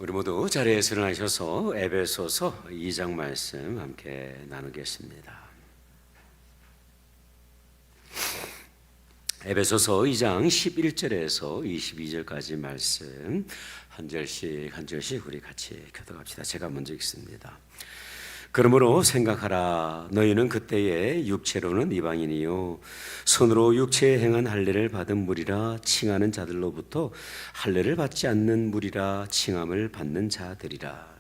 우리 모두 자리에서 일어나셔서 에베소서 2장 말씀 함께 나누겠습니다. 에베소서 2장 11절에서 22절까지 말씀 한 절씩 우리 같이 교독합시다. 제가 먼저 읽습니다. 그러므로 생각하라. 너희는 그때에 육체로는 이방인이요 손으로 육체에 행한 할례를 받은 무리라 칭하는 자들로부터 할례를 받지 않는 무리라 칭함을 받는 자들이라.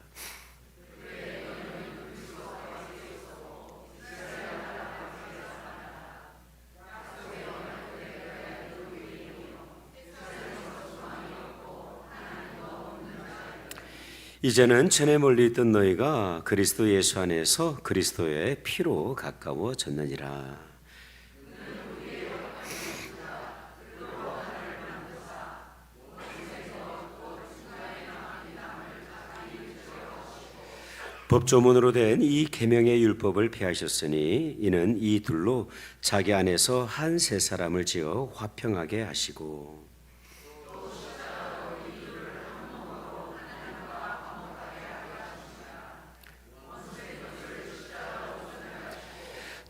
이제는 전에 멀리 있던 너희가 그리스도 예수 안에서 그리스도의 피로 가까워졌느니라. 법조문으로 된 이 계명의 율법을 폐하셨으니 이는 이 둘로 자기 안에서 한 세 사람을 지어 화평하게 하시고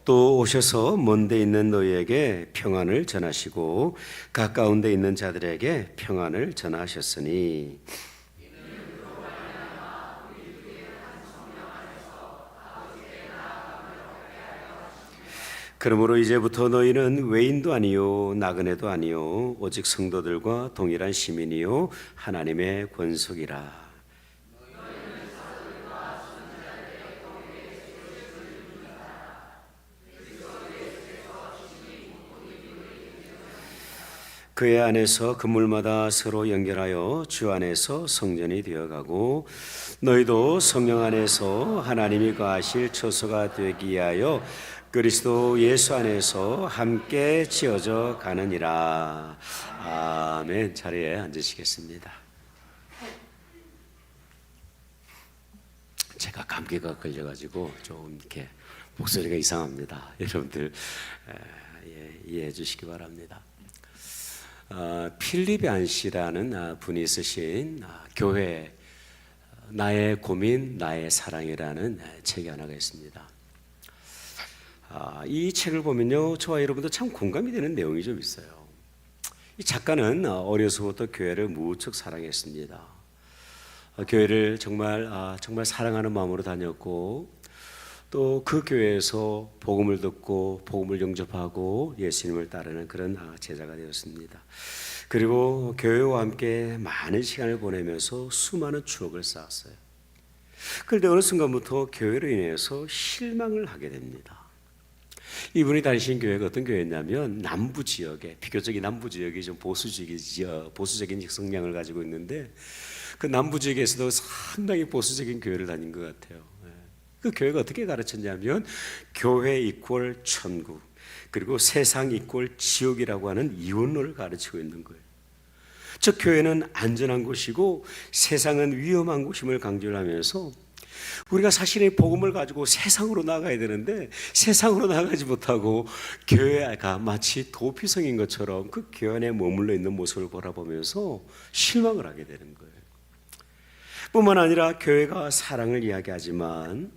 또 오셔서 먼 데 있는 너희에게 평안을 전하시고 가까운 데 있는 자들에게 평안을 전하셨으니 그러므로 이제부터 너희는 외인도 아니요 나그네도 아니요 오직 성도들과 동일한 시민이요 하나님의 권속이라. 그의 안에서 건물마다 서로 연결하여 주 안에서 성전이 되어가고 너희도 성령 안에서 하나님이 거하실 처소가 되기 위하여 그리스도 예수 안에서 함께 지어져 가느니라. 아멘. 자리에 앉으시겠습니다. 제가 감기가 걸려가지고 좀 이렇게 목소리가 이상합니다. 여러분들 이해해 주시기 바랍니다. 필립 안 씨라는 분이 쓰신 교회 나의 고민 나의 사랑이라는 책이 하나가 있습니다. 이 책을 보면요 저와 여러분도 참 공감이 되는 내용이 좀 있어요. 이 작가는 어려서부터 교회를 무척 사랑했습니다. 교회를 정말 사랑하는 마음으로 다녔고 또 그 교회에서 복음을 듣고 복음을 영접하고 예수님을 따르는 그런 제자가 되었습니다. 그리고 교회와 함께 많은 시간을 보내면서 수많은 추억을 쌓았어요. 그런데 어느 순간부터 교회로 인해서 실망을 하게 됩니다. 이분이 다니신 교회가 어떤 교회였냐면 남부 지역에 비교적인 남부 지역이 좀 보수적인 성향을 가지고 있는데 그 남부 지역에서도 상당히 보수적인 교회를 다닌 것 같아요. 그 교회가 어떻게 가르쳤냐면 교회 이퀄 천국 그리고 세상 이퀄 지옥이라고 하는 이원론을 가르치고 있는 거예요. 즉 교회는 안전한 곳이고 세상은 위험한 곳임을 강조를 하면서 우리가 사실의 복음을 가지고 세상으로 나가야 되는데 세상으로 나가지 못하고 교회가 마치 도피성인 것처럼 그 교회 안에 머물러 있는 모습을 바라보면서 실망을 하게 되는 거예요. 뿐만 아니라 교회가 사랑을 이야기하지만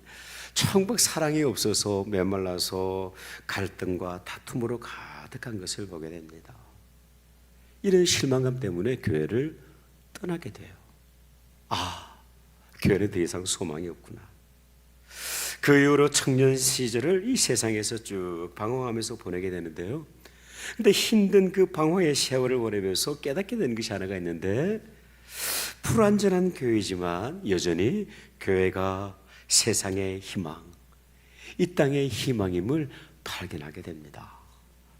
정말 사랑이 없어서 메말라서 갈등과 다툼으로 가득한 것을 보게 됩니다. 이런 실망감 때문에 교회를 떠나게 돼요. 교회는 더 이상 소망이 없구나. 그 이후로 청년 시절을 이 세상에서 쭉 방황하면서 보내게 되는데요. 근데 힘든 그 방황의 세월을 보내면서 깨닫게 되는 것이 하나가 있는데 불완전한 교회이지만 여전히 교회가 세상의 희망, 이 땅의 희망임을 발견하게 됩니다.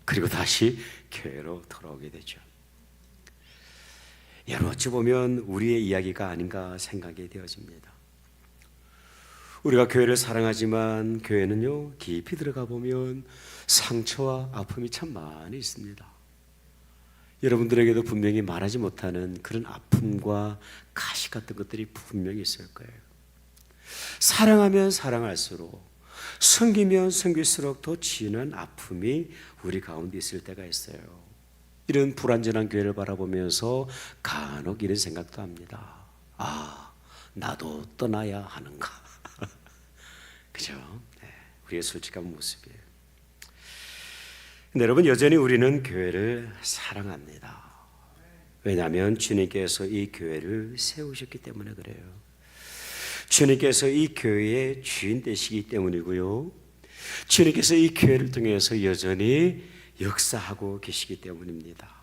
그리고 다시 교회로 돌아오게 되죠. 여러분 어찌 보면 우리의 이야기가 아닌가 생각이 되어집니다. 우리가 교회를 사랑하지만 교회는요 깊이 들어가 보면 상처와 아픔이 참 많이 있습니다. 여러분들에게도 분명히 말하지 못하는 그런 아픔과 가시 같은 것들이 분명히 있을 거예요. 사랑하면 사랑할수록 섬기면 섬길수록 더 진한 아픔이 우리 가운데 있을 때가 있어요. 이런 불완전한 교회를 바라보면서 간혹 이런 생각도 합니다. 나도 떠나야 하는가? 그죠? 네, 우리의 솔직한 모습이에요. 근데 여러분, 여전히 우리는 교회를 사랑합니다. 왜냐하면 주님께서 이 교회를 세우셨기 때문에 그래요. 주님께서 이 교회의 주인 되시기 때문이고요. 주님께서 이 교회를 통해서 여전히 역사하고 계시기 때문입니다.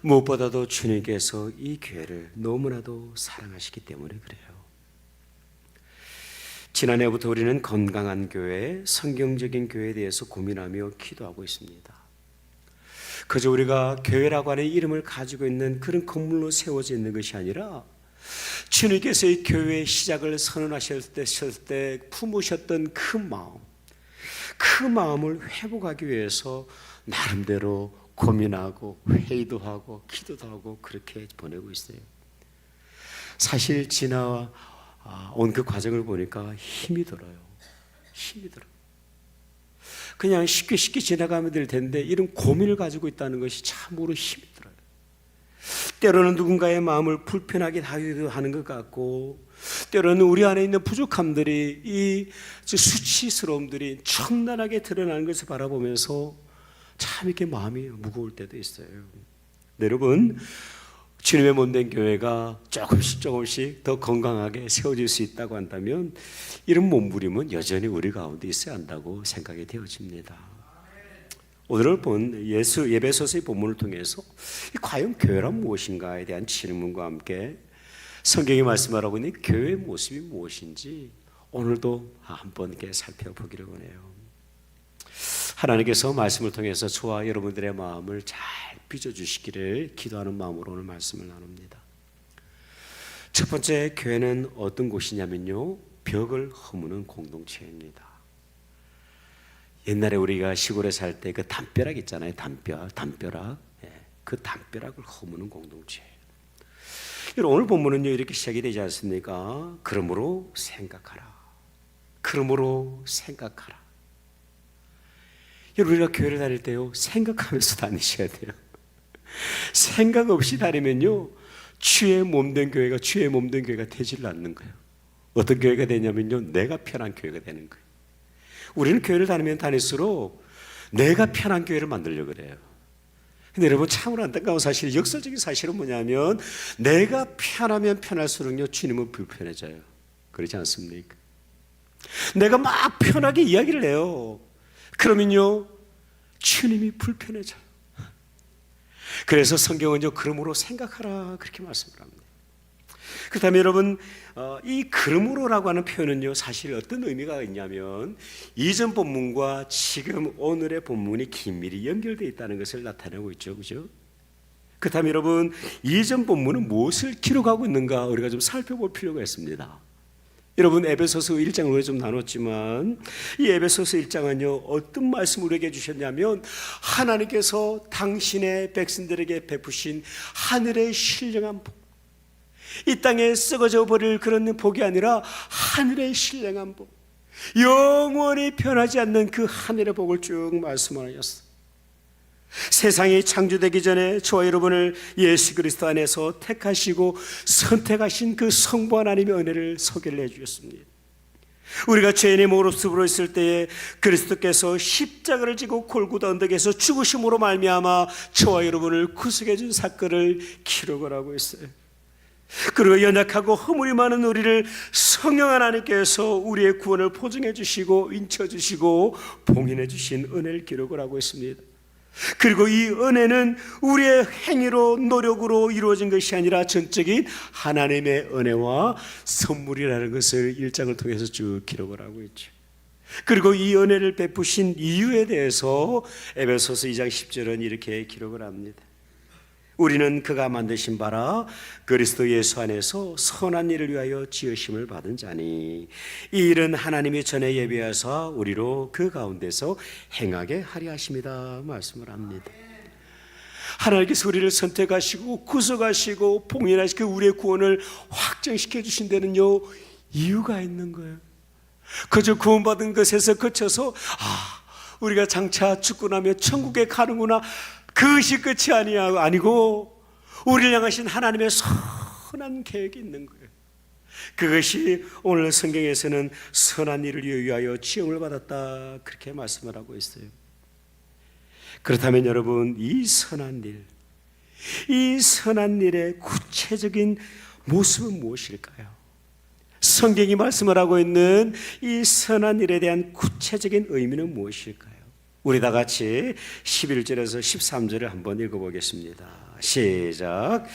무엇보다도 주님께서 이 교회를 너무나도 사랑하시기 때문에 그래요. 지난해부터 우리는 건강한 교회, 성경적인 교회에 대해서 고민하며 기도하고 있습니다. 그저 우리가 교회라고 하는 이름을 가지고 있는 그런 건물로 세워져 있는 것이 아니라 주님께서 이 교회의 시작을 선언하셨을 때 품으셨던 그 마음을 회복하기 위해서 나름대로 고민하고 회의도 하고 기도도 하고 그렇게 보내고 있어요. 사실 지나온 그 과정을 보니까 힘이 들어요. 그냥 쉽게 지나가면 될 텐데 이런 고민을 가지고 있다는 것이 참으로 힘이 들어요. 때로는 누군가의 마음을 불편하게 하는 것 같고, 때로는 우리 안에 있는 부족함들이, 이 수치스러움들이 청란하게 드러나는 것을 바라보면서 참 이렇게 마음이 무거울 때도 있어요. 여러분, 주님의 몸된 교회가 조금씩 더 건강하게 세워질 수 있다고 한다면 이런 몸부림은 여전히 우리 가운데 있어야 한다고 생각이 되어집니다. 오늘 본 에베소서의 본문을 통해서 과연 교회란 무엇인가에 대한 질문과 함께 성경이 말씀하라고 있는 교회의 모습이 무엇인지 오늘도 한번 이렇게 살펴보기를 원해요. 하나님께서 말씀을 통해서 저와 여러분들의 마음을 잘 빚어주시기를 기도하는 마음으로 오늘 말씀을 나눕니다. 첫 번째, 교회는 어떤 곳이냐면요, 벽을 허무는 공동체입니다. 옛날에 우리가 시골에 살 때 그 담벼락 있잖아요. 담벼락. 그 담벼락을 허무는 공동체예요. 오늘 본문은요, 이렇게 시작이 되지 않습니까? 그러므로 생각하라. 여러분, 우리가 교회를 다닐 때요, 생각하면서 다니셔야 돼요. 생각 없이 다니면요, 주의 몸된 교회가 되질 않는 거예요. 어떤 교회가 되냐면요, 내가 편한 교회가 되는 거예요. 우리는 교회를 다니면 다닐수록 내가 편한 교회를 만들려고 그래요. 근데 여러분, 참으로 안타까운 사실, 역설적인 사실은 뭐냐면 내가 편하면 편할수록요, 주님은 불편해져요. 그렇지 않습니까? 내가 막 편하게 이야기를 해요. 그러면요, 주님이 불편해져요. 그래서 성경은요, 그러므로 생각하라 그렇게 말씀을 합니다. 그렇다면 여러분, 이 그러므로라고 하는 표현은요, 사실 어떤 의미가 있냐면 이전 본문과 지금 오늘의 본문이 긴밀히 연결되어 있다는 것을 나타내고 있죠. 그죠? 그렇다면 여러분, 이전 본문은 무엇을 기록하고 있는가 우리가 좀 살펴볼 필요가 있습니다. 여러분, 에베소서 1장을 우리가 좀 나눴지만 이 에베소서 1장은요, 어떤 말씀을 우리에게 주셨냐면 하나님께서 당신의 백성들에게 베푸신 하늘의 신령한 복, 이 땅에 썩어져 버릴 그런 복이 아니라 하늘의 신령한 복, 영원히 변하지 않는 그 하늘의 복을 쭉 말씀하셨어요. 세상이 창조되기 전에 저와 여러분을 예수 그리스도 안에서 택하시고 선택하신 그 성부 하나님의 은혜를 소개를 해주셨습니다. 우리가 죄인의 모습으로 있을 때에 그리스도께서 십자가를 지고 골고다 언덕에서 죽으심으로 말미암아 저와 여러분을 구속해 준 사건을 기록을 하고 있어요. 그리고 연약하고 허물이 많은 우리를 성령 하나님께서 우리의 구원을 보증해 주시고 인쳐 주시고 봉인해 주신 은혜를 기록을 하고 있습니다. 그리고 이 은혜는 우리의 행위로 노력으로 이루어진 것이 아니라 전적인 하나님의 은혜와 선물이라는 것을 1장을 통해서 쭉 기록을 하고 있죠. 그리고 이 은혜를 베푸신 이유에 대해서 에베소서 2장 10절은 이렇게 기록을 합니다. 우리는 그가 만드신 바라 그리스도 예수 안에서 선한 일을 위하여 지으심을 받은 자니 이 일은 하나님이 전에 예비하사 우리로 그 가운데서 행하게 하려 하심이다 말씀을 합니다. 하나님께서 우리를 선택하시고 구속하시고 봉인하시고 우리의 구원을 확정시켜 주신 데는요, 이유가 있는 거예요. 그저 구원받은 것에서 그쳐서 우리가 장차 죽고 나면 천국에 가는구나, 그것이 끝이 아니고 우리를 향하신 하나님의 선한 계획이 있는 거예요. 그것이 오늘 성경에서는 선한 일을 위하여 지음을 받았다, 그렇게 말씀을 하고 있어요. 그렇다면 여러분, 이 선한 일의 구체적인 모습은 무엇일까요? 성경이 말씀을 하고 있는 이 선한 일에 대한 구체적인 의미는 무엇일까요? 우리 다 같이 11절에서 13절을 한번 읽어보겠습니다. 시작.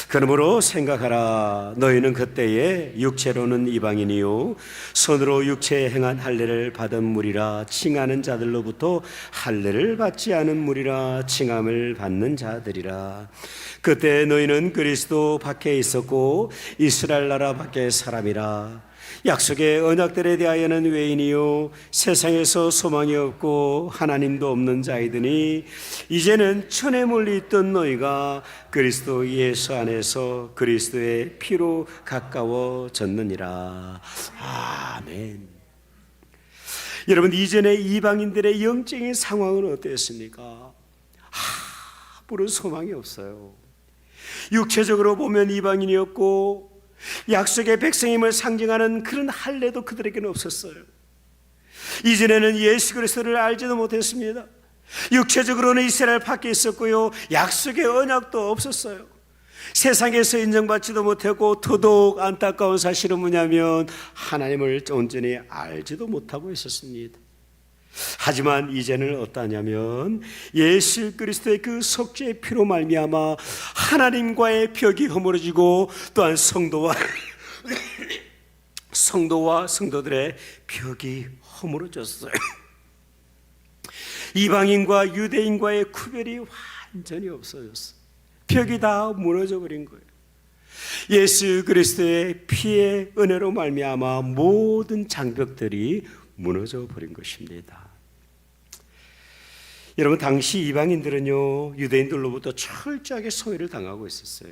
그러므로 생각하라. 너희는 그때에 육체로는 이방인이요 손으로 육체에 행한 할례를 받은 무리라 칭하는 자들로부터 할례를 받지 않은 무리라 칭함을 받는 자들이라. 그때 너희는 그리스도 밖에 있었고 이스라엘 나라 밖에 사람이라. 약속의 언약들에 대하여는 외인이요 세상에서 소망이 없고 하나님도 없는 자이더니 이제는 천에 멀리 있던 너희가 그리스도 예수 안에서 그리스도의 피로 가까워졌느니라. 아멘. 여러분, 이전에 이방인들의 영적인 상황은 어땠습니까? 아무런 소망이 없어요. 육체적으로 보면 이방인이었고 약속의 백성임을 상징하는 그런 할례도 그들에게는 없었어요. 이전에는 예수 그리스도를 알지도 못했습니다. 육체적으로는 이스라엘 밖에 있었고요, 약속의 언약도 없었어요. 세상에서 인정받지도 못했고, 더더욱 안타까운 사실은 뭐냐면 하나님을 온전히 알지도 못하고 있었습니다. 하지만 이제는 어떠냐면 예수 그리스도의 그 속죄의 피로 말미암아 하나님과의 벽이 허물어지고 또한 성도와 성도들의 벽이 허물어졌어요. 이방인과 유대인과의 구별이 완전히 없어졌어요. 벽이 다 무너져 버린 거예요. 예수 그리스도의 피의 은혜로 말미암아 모든 장벽들이 무너져 버린 것입니다. 여러분, 당시 이방인들은요 유대인들로부터 철저하게 소외를 당하고 있었어요.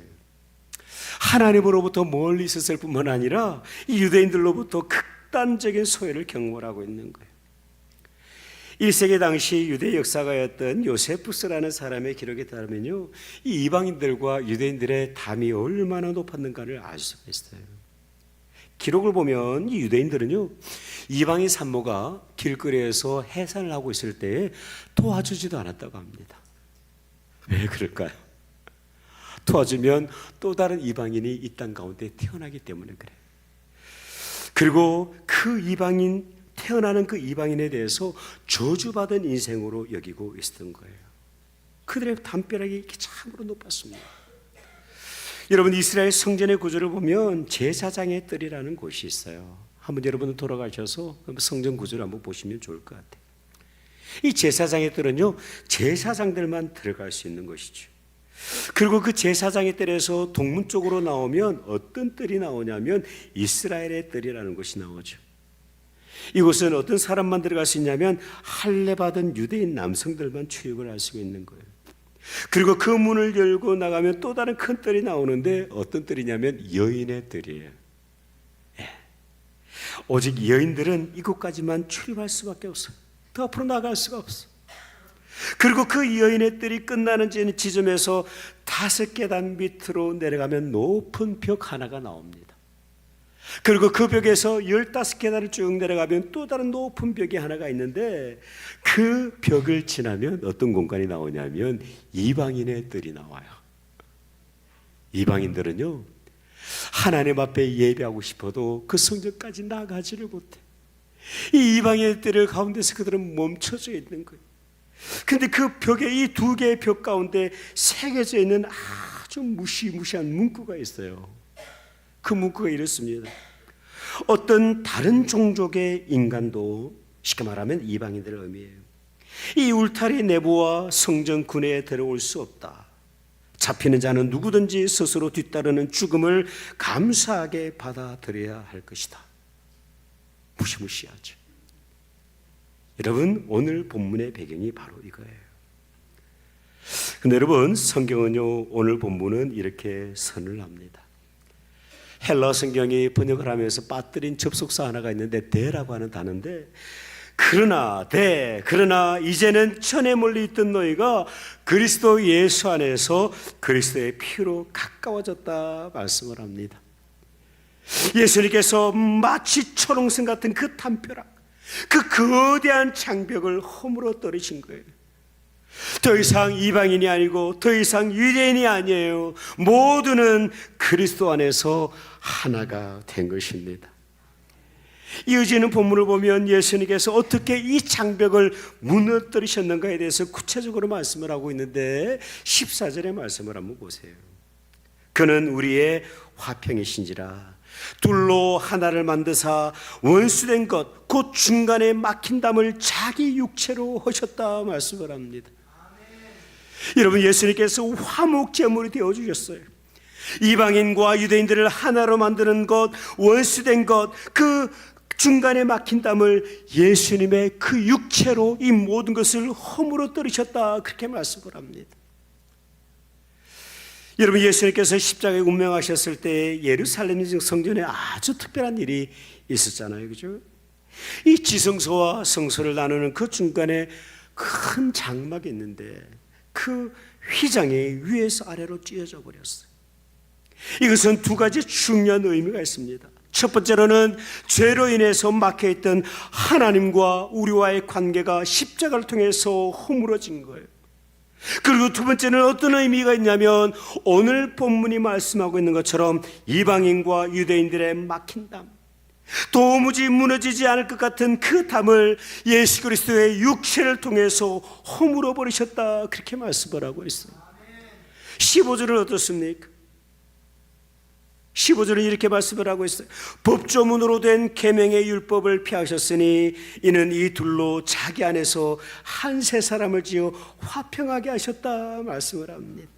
하나님으로부터 멀리 있었을 뿐만 아니라 이 유대인들로부터 극단적인 소외를 경험하고 있는 거예요. 1세기 당시 유대 역사가였던 요세푸스라는 사람의 기록에 따르면요, 이 이방인들과 유대인들의 담이 얼마나 높았는가를 알 수가 있어요. 기록을 보면 이 유대인들은요 이방인 산모가 길거리에서 해산을 하고 있을 때 도와주지도 않았다고 합니다. 왜 그럴까요? 도와주면 또 다른 이방인이 이 땅 가운데 태어나기 때문에 그래요. 그리고 그 이방인, 태어나는 그 이방인에 대해서 저주받은 인생으로 여기고 있었던 거예요. 그들의 담벼락이 참으로 높았습니다. 여러분, 이스라엘 성전의 구조를 보면 제사장의 뜰이라는 곳이 있어요. 한번 여러분 돌아가셔서 성전 구조를 한번 보시면 좋을 것 같아요. 이 제사장의 뜰은요 제사장들만 들어갈 수 있는 것이죠. 그리고 그 제사장의 뜰에서 동문 쪽으로 나오면 어떤 뜰이 나오냐면 이스라엘의 뜰이라는 것이 나오죠. 이곳은 어떤 사람만 들어갈 수 있냐면 할례 받은 유대인 남성들만 출입을 할 수 있는 거예요. 그리고 그 문을 열고 나가면 또 다른 큰 뜰이 나오는데 어떤 뜰이냐면 여인의 뜰이에요. 오직 여인들은 이곳까지만 출입할 수밖에 없어요. 더 앞으로 나갈 수가 없어. 그리고 그 여인의 뜰이 끝나는 지점에서 5계단 밑으로 내려가면 높은 벽 하나가 나옵니다. 그리고 그 벽에서 15계단을 쭉 내려가면 또 다른 높은 벽이 하나가 있는데 그 벽을 지나면 어떤 공간이 나오냐면 이방인의 뜰이 나와요. 이방인들은요 하나님 앞에 예배하고 싶어도 그 성전까지 나가지를 못해. 이 이방인의 뜰 가운데서 그들은 멈춰져 있는 거예요. 근데 그 벽에 이 2개의 벽 가운데 새겨져 있는 아주 무시무시한 문구가 있어요. 그 문구가 이렇습니다. 어떤 다른 종족의 인간도, 쉽게 말하면 이방인들의 의미예요, 이 울타리 내부와 성전 군에 들어올 수 없다. 잡히는 자는 누구든지 스스로 뒤따르는 죽음을 감사하게 받아들여야 할 것이다. 무시무시하죠. 여러분, 오늘 본문의 배경이 바로 이거예요. 근데 여러분, 성경은요 오늘 본문은 이렇게 선을 합니다. 헬라 성경이 번역을 하면서 빠뜨린 접속사 하나가 있는데 대라고 하는 단어인데, 그러나 이제는 천에 멀리 있던 너희가 그리스도 예수 안에서 그리스도의 피로 가까워졌다 말씀을 합니다. 예수님께서 마치 초롱성 같은 그 담벼락, 그 거대한 장벽을 허물어 떨으신 거예요. 더 이상 이방인이 아니고 더 이상 유대인이 아니에요. 모두는 그리스도 안에서 하나가 된 것입니다. 이어지는 본문을 보면 예수님께서 어떻게 이 장벽을 무너뜨리셨는가에 대해서 구체적으로 말씀을 하고 있는데 14절의 말씀을 한번 보세요. 그는 우리의 화평이신지라 둘로 하나를 만드사 원수된 것 곧 중간에 막힌 담을 자기 육체로 하셨다 말씀을 합니다. 여러분, 예수님께서 화목제물이 되어주셨어요. 이방인과 유대인들을 하나로 만드는 것, 원수된 것, 그 중간에 막힌 담을 예수님의 그 육체로 이 모든 것을 허물어 떨으셨다, 그렇게 말씀을 합니다. 여러분, 예수님께서 십자가에 운명하셨을 때 예루살렘 성전에 아주 특별한 일이 있었잖아요, 그죠? 이 지성소와 성소를 나누는 그 중간에 큰 장막이 있는데 그 휘장이 위에서 아래로 찢어져 버렸어요. 이것은 두 가지 중요한 의미가 있습니다. 첫 번째로는 죄로 인해서 막혀있던 하나님과 우리와의 관계가 십자가를 통해서 허물어진 거예요. 그리고 두 번째는 어떤 의미가 있냐면 오늘 본문이 말씀하고 있는 것처럼 이방인과 유대인들의 막힌 담, 도무지 무너지지 않을 것 같은 그 담을 예수 그리스도의 육체를 통해서 허물어 버리셨다, 그렇게 말씀을 하고 있어요. 15절은 어떻습니까? 15절은 이렇게 말씀을 하고 있어요. 법조문으로 된 계명의 율법을 피하셨으니 이는 이 둘로 자기 안에서 한 세 사람을 지어 화평하게 하셨다 말씀을 합니다.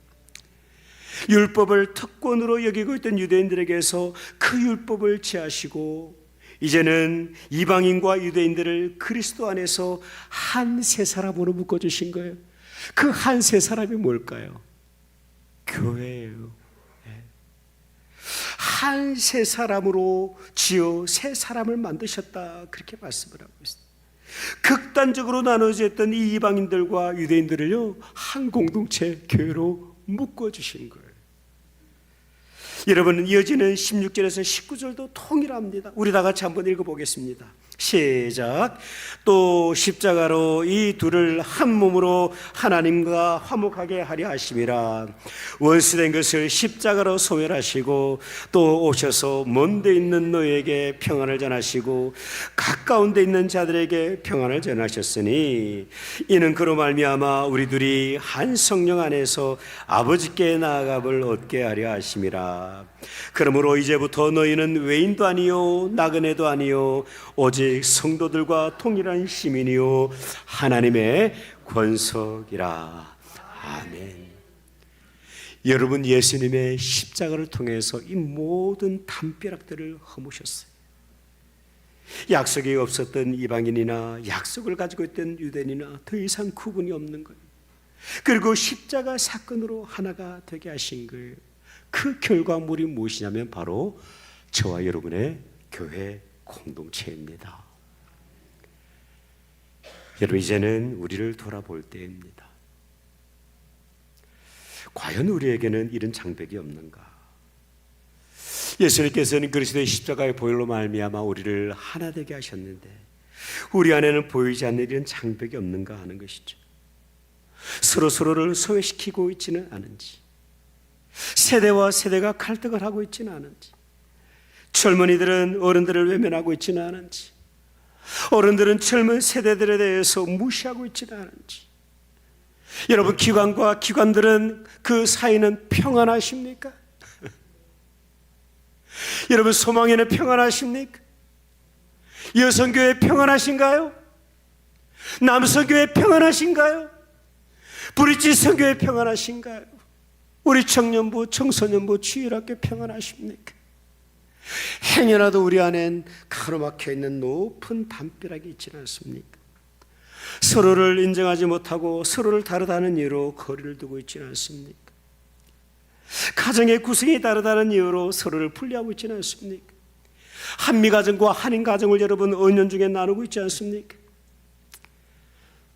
율법을 특권으로 여기고 있던 유대인들에게서 그 율법을 취하시고 이제는 이방인과 유대인들을 그리스도 안에서 한 세 사람으로 묶어주신 거예요. 그 한 세 사람이 뭘까요? 교회예요. 한 세 사람으로 지어 세 사람을 만드셨다, 그렇게 말씀을 하고 있습니다. 극단적으로 나눠져 있던 이 이방인들과 유대인들을요 한 공동체 교회로 묶어주신 거예요. 여러분, 이어지는 16절에서 19절도 통일합니다. 우리 다 같이 한번 읽어보겠습니다. 시작. 또 십자가로 이 둘을 한 몸으로 하나님과 화목하게 하려 하심이라. 원수된 것을 십자가로 소멸하시고 또 오셔서 먼데 있는 너희에게 평안을 전하시고 가까운 데 있는 자들에게 평안을 전하셨으니 이는 그로 말미암아 우리들이 한 성령 안에서 아버지께 나아감을 얻게 하려 하심이라. 그러므로 이제부터 너희는 외인도 아니요 나그네도 아니요 오직 성도들과 통일한 시민이요 하나님의 권속이라. 아멘. 여러분, 예수님의 십자가를 통해서 이 모든 담벼락들을 허무셨어요. 약속이 없었던 이방인이나 약속을 가지고 있던 유대인이나 더 이상 구분이 없는 거예요. 그리고 십자가 사건으로 하나가 되게 하신 거예요. 그 결과물이 무엇이냐면 바로 저와 여러분의 교회 공동체입니다. 여러분, 이제는 우리를 돌아볼 때입니다. 과연 우리에게는 이런 장벽이 없는가? 예수님께서는 그리스도의 십자가의 보혈로 말미암아 우리를 하나 되게 하셨는데 우리 안에는 보이지 않는 이런 장벽이 없는가 하는 것이죠. 서로를 소외시키고 있지는 않은지, 세대와 세대가 갈등을 하고 있지는 않은지, 젊은이들은 어른들을 외면하고 있지는 않은지, 어른들은 젊은 세대들에 대해서 무시하고 있지는 않은지, 여러분, 기관과 기관들은 그 사이는 평안하십니까? 여러분, 소망에는 평안하십니까? 여성교회 평안하신가요? 남성교회 평안하신가요? 브릿지 성교회 평안하신가요? 우리 청년부, 청소년부, 주일학교 평안하십니까? 행여라도 우리 안엔 가로막혀 있는 높은 담벼락이 있지는 않습니까? 서로를 인정하지 못하고 서로를 다르다는 이유로 거리를 두고 있지는 않습니까? 가정의 구성이 다르다는 이유로 서로를 분리하고 있지는 않습니까? 한미가정과 한인가정을 여러분 은연중에 나누고 있지 않습니까?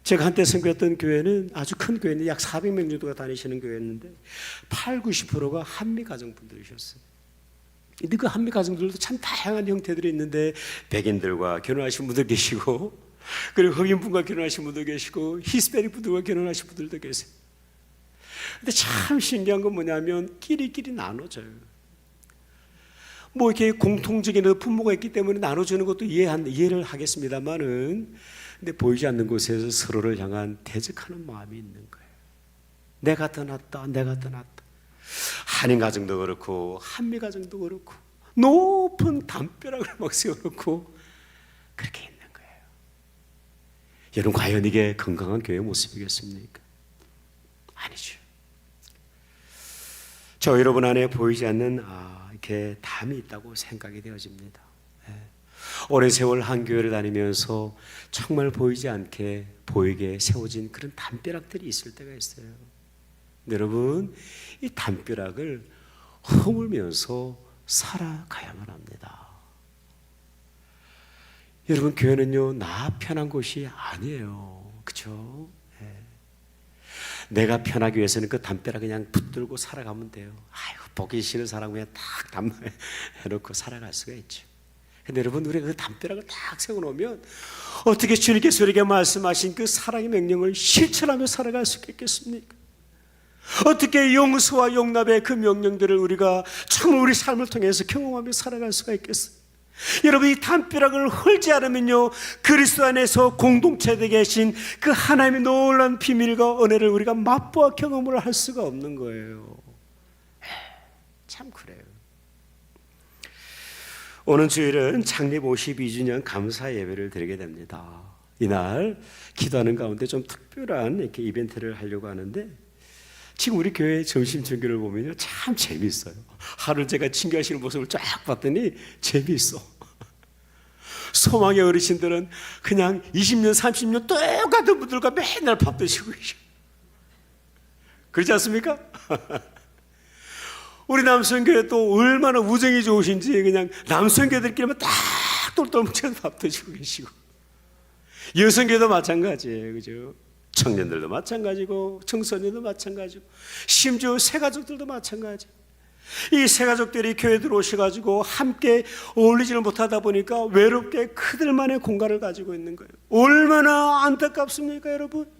제가 한때 섬겼던 교회는 아주 큰 교회인데 약 400명 정도가 다니시는 교회였는데 80-90%가 한미가정 분들이셨어요. 근데 그 한미 가정들도 참 다양한 형태들이 있는데 백인들과 결혼하신 분들 계시고, 그리고 흑인분과 결혼하신 분도 계시고, 히스패닉 분들과 결혼하신 분들도 계세요. 근데 참 신기한 건 뭐냐면 끼리끼리 나눠져요. 뭐 이렇게 공통적인 부모가 있기 때문에 나눠주는 것도 이해를 하겠습니다만은, 근데 보이지 않는 곳에서 서로를 향한 대적하는 마음이 있는 거예요. 내가 더 낫다, 내가 더 낫다. 한인 가정도 그렇고 한미 가정도 그렇고 높은 담벼락을 막 세워놓고 그렇게 있는 거예요. 여러분, 과연 이게 건강한 교회 모습이겠습니까? 아니죠. 저 여러분 안에 보이지 않는 이렇게 담이 있다고 생각이 되어집니다. 오랜 세월 한 교회를 다니면서 정말 보이지 않게 보이게 세워진 그런 담벼락들이 있을 때가 있어요. 여러분, 이 담벼락을 허물면서 살아가야만 합니다. 여러분, 교회는요, 나 편한 곳이 아니에요. 그렇죠? 내가 편하기 위해서는 그 담벼락 그냥 붙들고 살아가면 돼요. 아이고, 보기 싫은 사람 그냥 딱 담해놓고 살아갈 수가 있죠. 근데 여러분, 우리가 그 담벼락을 딱 세워놓으면 어떻게 주님께서 우리에게 말씀하신 그 사랑의 명령을 실천하며 살아갈 수 있겠습니까? 어떻게 용서와 용납의 그 명령들을 우리가 정말 우리 삶을 통해서 경험하며 살아갈 수가 있겠어요? 여러분, 이 담벼락을 헐지 않으면요, 그리스도 안에서 공동체에 계신 그 하나님의 놀라운 비밀과 은혜를 우리가 맛보아 경험을 할 수가 없는 거예요. 참 그래요. 오는 주일은 창립 52주년 감사 예배를 드리게 됩니다. 이날 기도하는 가운데 좀 특별한 이렇게 이벤트를 하려고 하는데, 지금 우리 교회 점심 전교를 보면요, 참 재미있어요. 하루 제가 친교하시는 모습을 쫙 봤더니 재미있어. 소망의 어르신들은 그냥 20년, 30년 똑같은 분들과 맨날 밥 드시고 계셔. 그렇지 않습니까? 우리 남성교회 또 얼마나 우정이 좋으신지 그냥 남성교회들끼리만 딱 똘똘 뭉쳐서 밥 드시고 계시고, 여성교회도 마찬가지예요. 그죠? 청년들도 마찬가지고 청소년도 마찬가지고 심지어 새가족들도 마찬가지. 이 새가족들이 교회 들어오셔가지고 함께 어울리지를 못하다 보니까 외롭게 그들만의 공간을 가지고 있는 거예요. 얼마나 안타깝습니까, 여러분?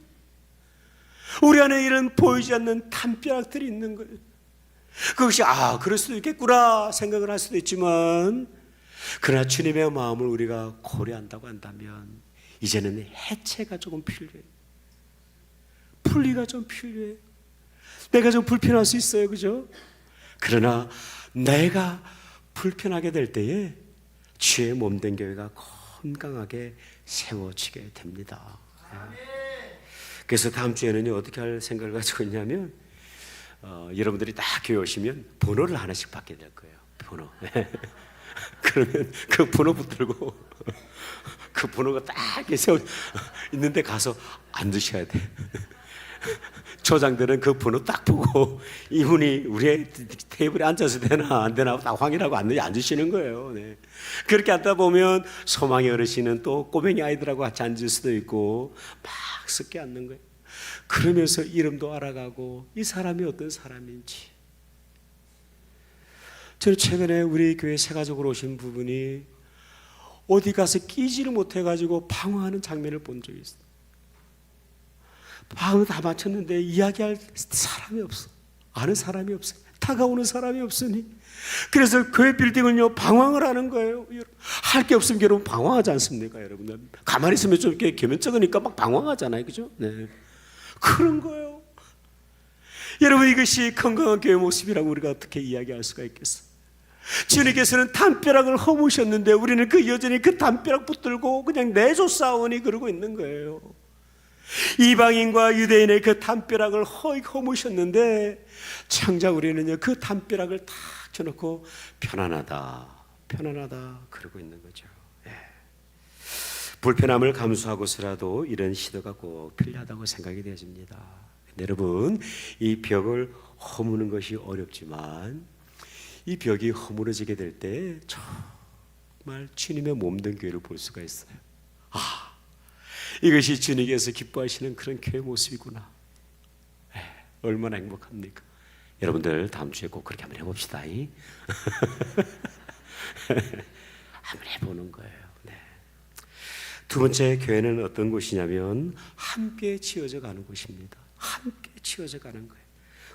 우리 안에 이런 보이지 않는 담벼락들이 있는 거예요. 그것이 그럴 수도 있겠구나 생각을 할 수도 있지만, 그러나 주님의 마음을 우리가 고려한다고 한다면 이제는 해체가 조금 필요해요. 분리가 좀 필요해요. 내가 좀 불편할 수 있어요. 그죠? 그러나 내가 불편하게 될 때에 주의 몸된 교회가 건강하게 세워지게 됩니다. 그래서 다음 주에는요, 어떻게 할 생각을 가지고 있냐면, 여러분들이 딱 교회 오시면 번호를 하나씩 받게 될 거예요. 번호. 그러면 그 번호 붙들고 그 번호가 딱 세워 있는데 가서 앉으셔야 돼요. 조장들은 그 번호 딱 보고 이분이 우리 테이블에 앉아서 되나 안 되나 딱 확인하고 앉으시는 거예요. 네. 그렇게 앉다 보면 소망의 어르신은 또 꼬맹이 아이들하고 같이 앉을 수도 있고 막 섞여 앉는 거예요. 그러면서 이름도 알아가고 이 사람이 어떤 사람인지. 저는 최근에 우리 교회 새가족으로 오신 부분이 어디 가서 끼지를 못해가지고 방황하는 장면을 본 적이 있어요. 방을 다 마쳤는데 이야기할 사람이 없어. 아는 사람이 없어. 다가오는 사람이 없으니. 그래서 교회 빌딩은요, 방황을 하는 거예요. 할 게 없으면 여러분 방황하지 않습니까, 여러분? 가만히 있으면 좀 이렇게 겸연쩍으니까 막 방황하잖아요, 그죠? 네. 그런 거예요. 여러분, 이것이 건강한 교회 모습이라고 우리가 어떻게 이야기할 수가 있겠어? 주님께서는 담벼락을 허무셨는데 우리는 여전히 그 담벼락 붙들고 그냥 내조싸우니 그러고 있는 거예요. 이방인과 유대인의 그 담벼락을 허무셨는데 창자 우리는요, 그 담벼락을 탁 쳐놓고 편안하다 그러고 있는 거죠. 불편함을 감수하고서라도 이런 시도가 꼭 필요하다고 생각이 되어집니다. 여러분, 이 벽을 허무는 것이 어렵지만 이 벽이 허물어지게 될 때 정말 주님의 몸된 교회를 볼 수가 있어요. 이것이 주님께서 기뻐하시는 그런 교회 모습이구나. 얼마나 행복합니까? 여러분들 다음 주에 꼭 그렇게 한번 해봅시다. 한번 해보는 거예요. 네. 두 번째, 교회는 어떤 곳이냐면 함께 지어져 가는 곳입니다. 함께 지어져 가는 거예요.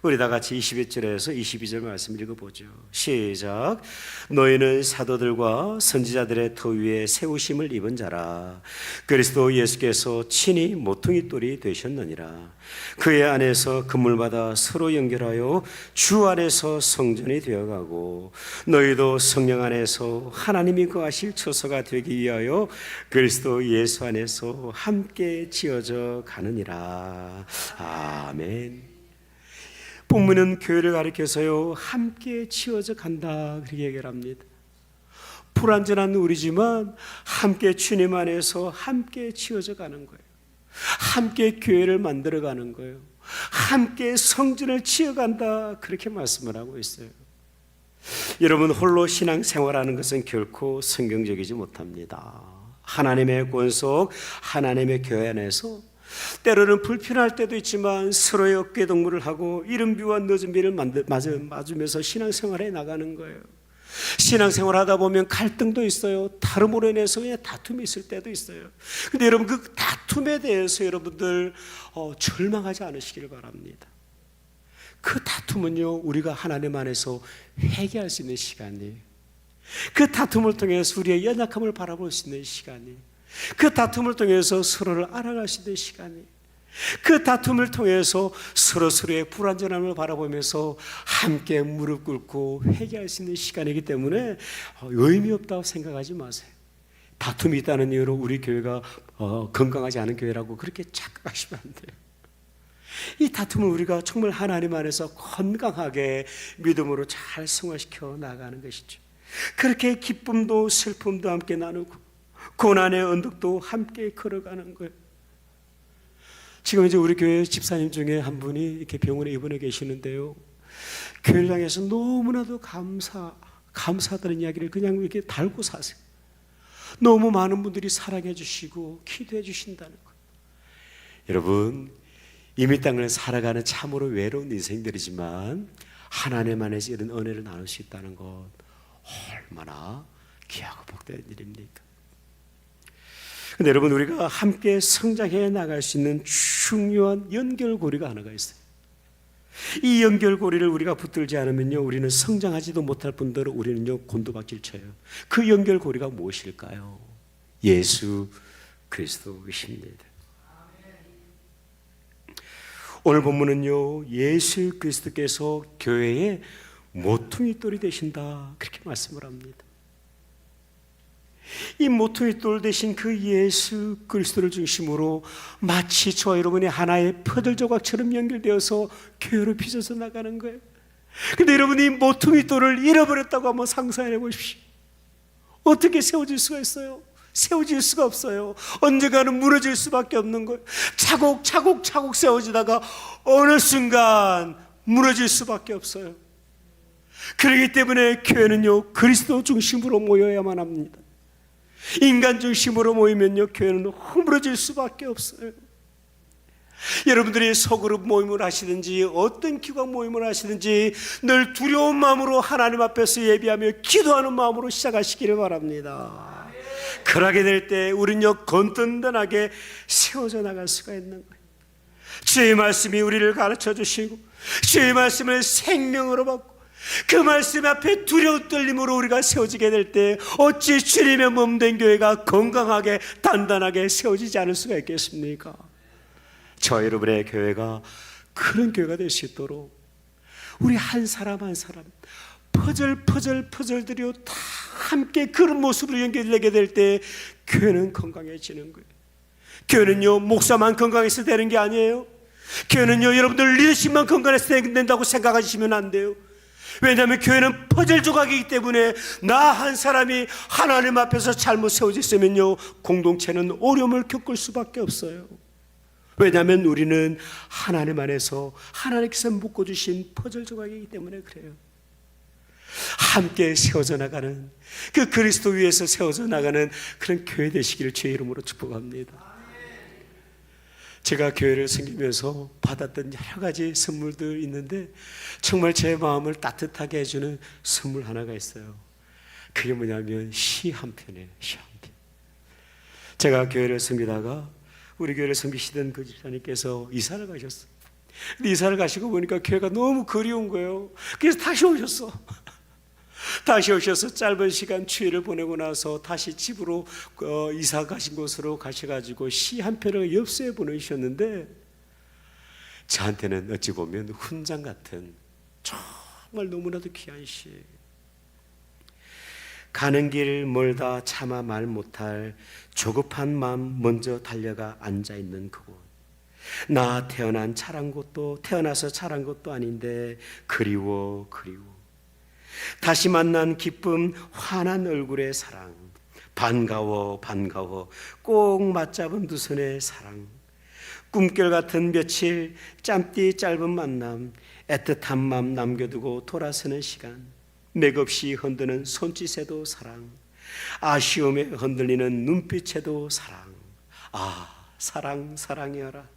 우리 다 같이 21절에서 22절 말씀 읽어보죠. 시작. 너희는 사도들과 선지자들의 터 위에 세우심을 입은 자라. 그리스도 예수께서 친히 모퉁이 돌이 되셨느니라. 그의 안에서 건물마다 서로 연결하여 주 안에서 성전이 되어가고 너희도 성령 안에서 하나님이 거하실 처소가 되기 위하여 그리스도 예수 안에서 함께 지어져 가느니라. 아멘. 본문은 교회를 가리켜서요, 함께 지어져 간다 그렇게 얘기를 합니다. 불완전한 우리지만 함께 주님 안에서 함께 지어져 가는 거예요. 함께 교회를 만들어 가는 거예요. 함께 성전을 지어간다 그렇게 말씀을 하고 있어요. 여러분, 홀로 신앙생활하는 것은 결코 성경적이지 못합니다. 하나님의 권속, 하나님의 교회 안에서 때로는 불편할 때도 있지만 서로의 어깨동무를 하고 이른 비와 늦은 비를 맞으면서 신앙생활에 나가는 거예요. 신앙생활 하다 보면 갈등도 있어요. 다름으로 인해서 그냥 다툼이 있을 때도 있어요. 근데 여러분, 그 다툼에 대해서 여러분들 절망하지 않으시기를 바랍니다. 그 다툼은요, 우리가 하나님 안에서 회개할 수 있는 시간이에요. 그 다툼을 통해서 우리의 연약함을 바라볼 수 있는 시간이에요. 그 다툼을 통해서 서로를 알아갈 수 있는 시간이에요. 그 다툼을 통해서 서로의 불완전함을 바라보면서 함께 무릎 꿇고 회개할 수 있는 시간이기 때문에 의미 없다고 생각하지 마세요. 다툼이 있다는 이유로 우리 교회가 건강하지 않은 교회라고 그렇게 착각하시면 안 돼요. 이 다툼을 우리가 정말 하나님 안에서 건강하게 믿음으로 잘 승화시켜 나가는 것이죠. 그렇게 기쁨도 슬픔도 함께 나누고 고난의 언덕도 함께 걸어가는 거예요. 지금 이제 우리 교회 집사님 중에 한 분이 이렇게 병원에 입원해 계시는데요, 교회를 향해서 너무나도 감사하다는 이야기를 그냥 이렇게 달고 사세요. 너무 많은 분들이 사랑해 주시고 기도해 주신다는 거예요. 여러분, 이미 땅을 살아가는 참으로 외로운 인생들이지만 하나님 안에서 이런 은혜를 나눌 수 있다는 것 얼마나 귀하고 복된 일입니까? 근데 여러분, 우리가 함께 성장해 나갈 수 있는 중요한 연결고리가 하나가 있어요. 이 연결고리를 우리가 붙들지 않으면요, 우리는 성장하지도 못할 뿐더러 우리는요, 곤두박질 쳐요. 그 연결고리가 무엇일까요? 예수 그리스도이십니다. 오늘 본문은요, 예수 그리스도께서 교회의 모퉁이 돌이 되신다 그렇게 말씀을 합니다. 이 모퉁이 돌 되신 그 예수 그리스도를 중심으로 마치 저와 여러분이 하나의 퍼즐 조각처럼 연결되어서 교회로 빚어서 나가는 거예요. 근데 여러분이 모퉁이 돌을 잃어버렸다고 한번 상상해 보십시오. 어떻게 세워질 수가 있어요? 세워질 수가 없어요. 언젠가는 무너질 수밖에 없는 거예요. 차곡차곡 세워지다가 어느 순간 무너질 수밖에 없어요. 그렇기 때문에 교회는요, 그리스도 중심으로 모여야만 합니다. 인간 중심으로 모이면요, 교회는 허물어질 수밖에 없어요. 여러분들이 소그룹 모임을 하시든지 어떤 기관 모임을 하시든지 늘 두려운 마음으로 하나님 앞에서 예비하며 기도하는 마음으로 시작하시기를 바랍니다. 그러게 될 때 우리는요, 건든든하게 세워져 나갈 수가 있는 거예요. 주의 말씀이 우리를 가르쳐 주시고 주의 말씀을 생명으로 받고 그 말씀 앞에 두려움 떨림으로 우리가 세워지게 될 때 어찌 주님의 몸된 교회가 건강하게 단단하게 세워지지 않을 수가 있겠습니까? 저 여러분의 교회가 그런 교회가 될 수 있도록 우리 한 사람 한 사람 퍼즐들이요 다 함께 그런 모습으로 연결되게 될 때 교회는 건강해지는 거예요. 교회는요, 목사만 건강해서 되는 게 아니에요. 교회는요, 여러분들 리더십만 건강해서 된다고 생각하시면 안 돼요. 왜냐하면 교회는 퍼즐 조각이기 때문에 나 한 사람이 하나님 앞에서 잘못 세워져 있으면요, 공동체는 어려움을 겪을 수밖에 없어요. 왜냐하면 우리는 하나님 안에서 하나님께서 묶어주신 퍼즐 조각이기 때문에 그래요. 함께 세워져 나가는 그 그리스도 위에서 세워져 나가는 그런 교회 되시기를 주의 이름으로 축복합니다. 제가 교회를 섬기면서 받았던 여러 가지 선물들 있는데 정말 제 마음을 따뜻하게 해주는 선물 하나가 있어요. 그게 뭐냐면 시 한 편이에요. 시 한 편. 제가 교회를 섬기다가 우리 교회를 섬기시던 그 집사님께서 이사를 가셨어요. 근데 이사를 가시고 보니까 교회가 너무 그리운 거예요. 그래서 다시 오셨어. 다시 오셔서 짧은 시간 추위를 보내고 나서 다시 집으로 이사 가신 곳으로 가셔가지고 시 한 편을 엽서에 보내주셨는데 저한테는 어찌 보면 훈장 같은 정말 너무나도 귀한 시. 가는 길 멀다 차마 말 못할 조급한 마음 먼저 달려가 앉아있는 그곳. 나 태어나서 자란 것도 아닌데 그리워. 다시 만난 기쁨 환한 얼굴의 사랑. 반가워 꼭 맞잡은 두 손의 사랑. 꿈결 같은 며칠 짬띠 짧은 만남. 애틋한 맘 남겨두고 돌아서는 시간. 맥없이 흔드는 손짓에도 사랑. 아쉬움에 흔들리는 눈빛에도 사랑. 사랑이여라.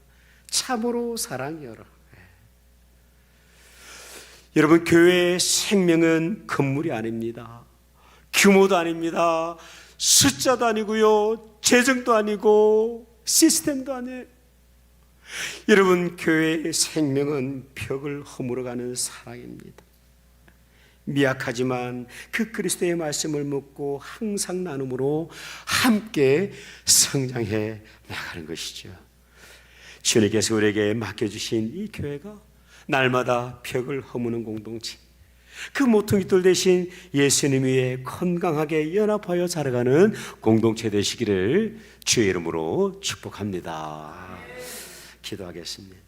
참으로 사랑이여라. 여러분, 교회의 생명은 건물이 아닙니다. 규모도 아닙니다. 숫자도 아니고요. 재정도 아니고 시스템도 아니에요. 여러분, 교회의 생명은 벽을 허물어가는 사랑입니다. 미약하지만 그 그리스도의 말씀을 묻고 항상 나눔으로 함께 성장해 나가는 것이죠. 주님께서 우리에게 맡겨주신 이 교회가 날마다 벽을 허무는 공동체, 그 모퉁이돌 대신 예수님 위에 건강하게 연합하여 자라가는 공동체 되시기를 주의 이름으로 축복합니다. 기도하겠습니다.